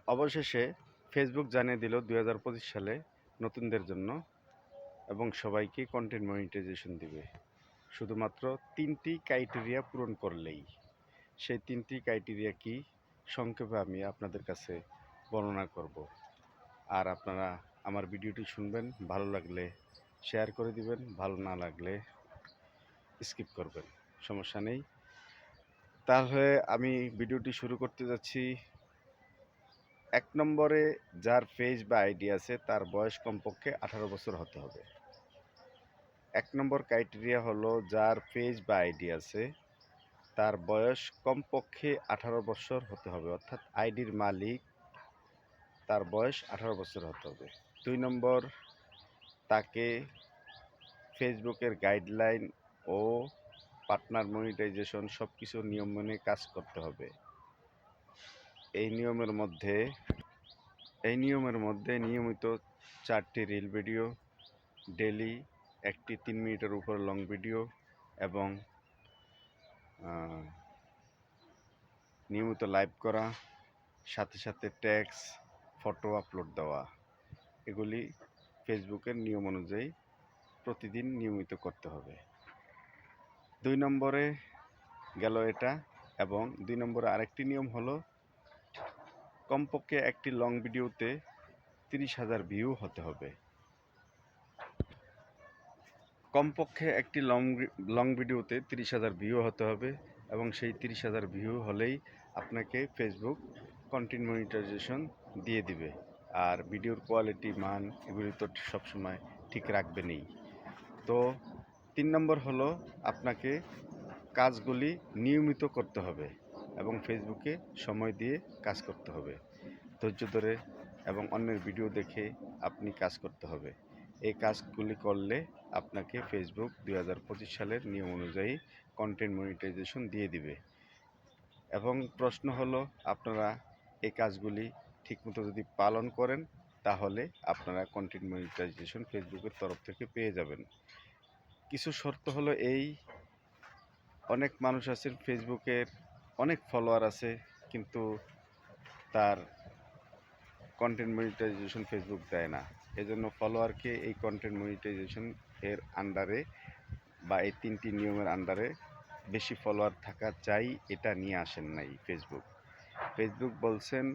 অবশেষে ফেসবুক জানিয়ে দিল 2025 সালে নতুনদের জন্য এবং সবাইকে কন্টেন্ট মনিটাইজেশন দিবে শুধুমাত্র 3টি ক্রাইটেরিয়া পূরণ করলেই। সেই 3টি ক্রাইটেরিয়া কি সংক্ষেপে আমি আপনাদের কাছে বর্ণনা করব। আর আপনারা আমার ভিডিওটি শুনবেন, ভালো লাগলে শেয়ার করে দিবেন, ভালো না লাগলে স্কিপ করবেন, সমস্যা নেই। তাহলে আমি ভিডিওটি শুরু করতে যাচ্ছি। 1 নম্বরে যার পেজ বা আইডি আছে তার বয়স কমপক্ষে 18 বছর হতে হবে। 1 নম্বর ক্রাইটেরিয়া হলো যার পেজ বা আইডি আছে তার বয়স কমপক্ষে 18 বছর হতে হবে, অর্থাৎ আইডির মালিক তার বয়স 18 বছর হতে হবে। 2 নম্বর, তাকে ফেসবুকের গাইডলাইন ও পার্টনার মনিটাইজেশন সব কিছু নিয়ম মেনে কাজ করতে হবে। এই নিয়মের মধ্যে নিয়মিত 4টি রিল ভিডিও, ডেলি একটি 3 মিনিটের উপর লং ভিডিও এবং নিয়মিত লাইভ করা, সাথে সাথে ট্যাক্স ফটো আপলোড দেওয়া, এগুলি ফেসবুকের নিয়ম অনুযায়ী প্রতিদিন নিয়মিত করতে হবে। 2 নম্বরে গেল এটা, এবং 2 নম্বরে আরেকটি নিয়ম হলো কমপক্ষে একটি লং ভিডিওতে 30,000 ভিউ হতে হবে। কমপক্ষে একটি লং ভিডিওতে 30,000 ভিউ হতে হবে এবং সেই 30,000 ভিউ হলেই আপনাকে ফেসবুক কন্টেন্ট মনিটাইজেশন দিয়ে দিবে। আর ভিডিওর কোয়ালিটি, মান এগুলি তো সবসময় ঠিক রাখবেনই। তো 3 নম্বর হলো আপনাকে কাজগুলি নিয়মিত করতে হবে এবং ফেসবুকে সময় দিয়ে কাজ করতে হবে, ধৈর্য ধরে এবং অন্যের ভিডিও দেখে আপনি কাজ করতে হবে। এই কাজগুলি করলে আপনাকে ফেসবুক 2025 সালের নিয়ম অনুযায়ী কন্টেন্ট মনিটাইজেশন দিয়ে দিবে। এবং প্রশ্ন হলো, আপনারা এই কাজগুলি ঠিকমতো যদি পালন করেন তাহলে আপনারা কন্টেন্ট মনিটাইজেশন ফেসবুকের তরফ থেকে পেয়ে যাবেন। কিছু শর্ত হলো এই, অনেক মানুষ আছেন ফেসবুকের অনেক ফলোয়ার আছে কিন্তু তার কন্টেন্ট মনিটাইজেশন ফেসবুক দেয় না। এজন্য ফলোয়ারকে এই কন্টেন্ট মনিটাইজেশন এর আন্ডারে বা এই 3টি নিয়মের আন্ডারে বেশি ফলোয়ার থাকা চাই, এটা নিয়ে আসেন নাই ফেসবুক বলছেন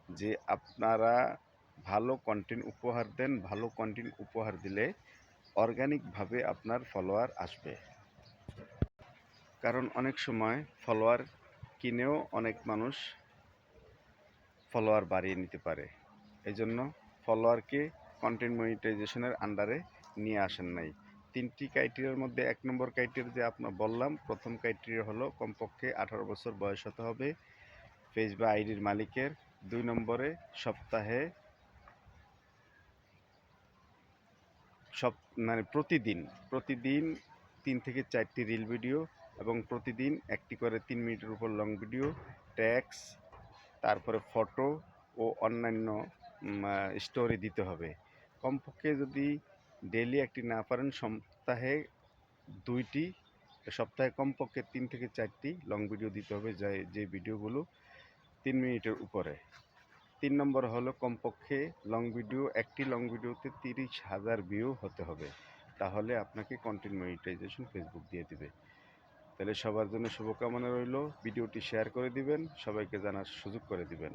যে আপনারা ভালো কন্টেন্ট উপহার দেন, ভালো কন্টেন্ট উপহার দিলে অর্গানিকভাবে আপনার ফলোয়ার আসবে। কারণ অনেক সময় ফলোয়ার কিনেও অনেক মানুষ ফলোয়ার বাড়িয়ে নিতে পারে। এই জন্য ফলোয়ারকে কন্টেন্ট মনিটাইজেশনের আন্ডারে নিয়ে আসেন নাই। 3টি ক্রাইটেরিয়ার মধ্যে 1 নম্বর ক্রাইটেরিয়া যে আপনার বললাম, প্রথম ক্রাইটেরিয়া হলো কমপক্ষে 18 বছর বয়স হতে হবে পেজ বা আইডির মালিকের। 2 নম্বরে সপ্তাহে প্রতিদিন 3 থেকে 4টি রিল ভিডিও এবং প্রতিদিন একটি করে 3 মিনিটের উপর লং ভিডিও, ট্যাক্স, তারপরে ফটো ও অন্যান্য স্টোরি দিতে হবে। কমপক্ষে যদি ডেইলি একটি না পারেন, সপ্তাহে কমপক্ষে 3 থেকে 4টি লং ভিডিও দিতে হবে, যে ভিডিওগুলো 3 মিনিটের উপরে। 3 নম্বর হলো কমপক্ষে একটি লং ভিডিওতে 30,000 ভিউ হতে হবে, তাহলে আপনাকে কন্টেন্ট মনিটাইজেশন ফেসবুক দিয়ে দিবে। তাহলে সবার জন্য শুভকামনা রইল। ভিডিওটি শেয়ার করে দিবেন, সবাইকে জানার সুযোগ করে দিবেন।